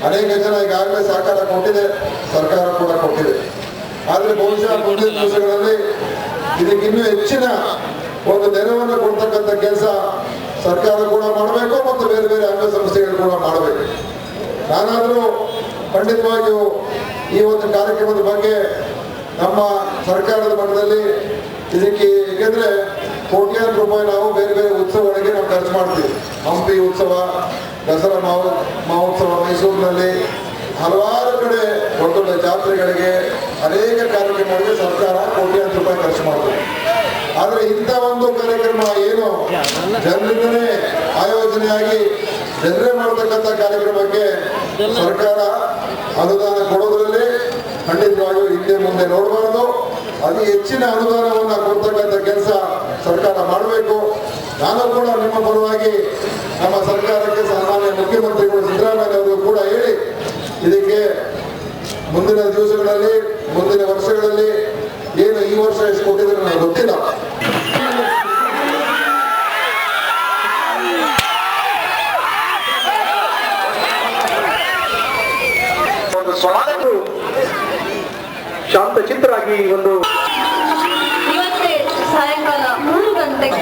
ಅನೇಕ ಜನ ಈಗಾಗಲೇ ಸಹಕಾರ ಕೊಟ್ಟಿದೆ, ಸರ್ಕಾರ ಕೂಡ ಕೊಟ್ಟಿದೆ. ಆದರೆ ಬಹುಶಃ ಮುಂದಿನ ದಿವಸಗಳಲ್ಲಿ ಇದಕ್ಕೆ ಇನ್ನೂ ಹೆಚ್ಚಿನ ಒಂದು ನೆರವನ್ನು ಕೊಡ್ತಕ್ಕಂಥ ಕೆಲಸ ಸರ್ಕಾರ ಕೂಡ ಮಾಡಬೇಕು ಮತ್ತು ಬೇರೆ ಬೇರೆ ಅಂಗಸಂಸ್ಥೆಗಳು ಕೂಡ ಮಾಡಬೇಕು. ನಾನಾದರೂ ಖಂಡಿತವಾಗಿಯೂ ಈ ಒಂದು ಕಾರ್ಯಕ್ರಮದ ಬಗ್ಗೆ ನಮ್ಮ ಸರ್ಕಾರದ ಮಟ್ಟದಲ್ಲಿ ಇದಕ್ಕೆ, ಏಕೆಂದ್ರೆ ಕೋಟ್ಯಾಂತರ ರೂಪಾಯಿ ನಾವು ಬೇರೆ ಬೇರೆ ಉತ್ಸವಗಳಿಗೆ ನಾವು ಖರ್ಚು ಮಾಡ್ತೀವಿ. ಹಂಪಿ ಉತ್ಸವ, ದಸರಾ ಮಹೋತ್ಸವ ಮೈಸೂರಿನಲ್ಲಿ, ಹಲವಾರು ಕಡೆ ದೊಡ್ಡ ಜಾತ್ರೆಗಳಿಗೆ, ಅನೇಕ ಕಾರ್ಯಕ್ರಮಗಳಿಗೆ ಸರ್ಕಾರ ಕೋಟ್ಯಾಂತರ ರೂಪಾಯಿ ಖರ್ಚು ಮಾಡ್ತದೆ. ಆದರೆ ಇಂಥ ಒಂದು ಕಾರ್ಯಕ್ರಮ ಏನು ಜನರಿಂದಲೇ ಆಯೋಜನೆಯಾಗಿ ಜನರೇ ಮಾಡತಕ್ಕಂಥ ಕಾರ್ಯಕ್ರಮಕ್ಕೆ ಸರ್ಕಾರ ಅನುದಾನ ಕೊಡೋದ್ರಲ್ಲಿ ಖಂಡಿತವಾಗಿಯೂ ಹಿಂದೆ ಮುಂದೆ ನೋಡಬಾರದು. ಅತಿ ಹೆಚ್ಚಿನ ಅನುದಾನವನ್ನು ಕೊಡ್ತಕ್ಕಂಥ ಕೆಲಸ ಸರ್ಕಾರ ಮಾಡಬೇಕು. ನಾನು ಕೂಡ ನಿಮ್ಮ ಪರವಾಗಿ ನಮ್ಮ ಸರ್ಕಾರಕ್ಕೆ ಸಾಮಾನ್ಯ ಮುಖ್ಯಮಂತ್ರಿಗಳು ಸಿದ್ದರಾಮಯ್ಯ ಅವರು ಕೂಡ ಹೇಳಿ ಇದಕ್ಕೆ ಮುಂದಿನ ದಿವಸಗಳಲ್ಲಿ, ಮುಂದಿನ ವರ್ಷಗಳಲ್ಲಿ, ಏನು ಈ ವರ್ಷ ಎಷ್ಟು ಕೊಟ್ಟಿದ್ರೆ ನನಗೆ ಗೊತ್ತಿಲ್ಲ, ಶಾಂತ ಚಿತ್ತರಾಗಿ ಒಂದು ಇವತ್ತೇ ಸಾಯಂಕಾಲ 3 ಗಂಟೆಗೆ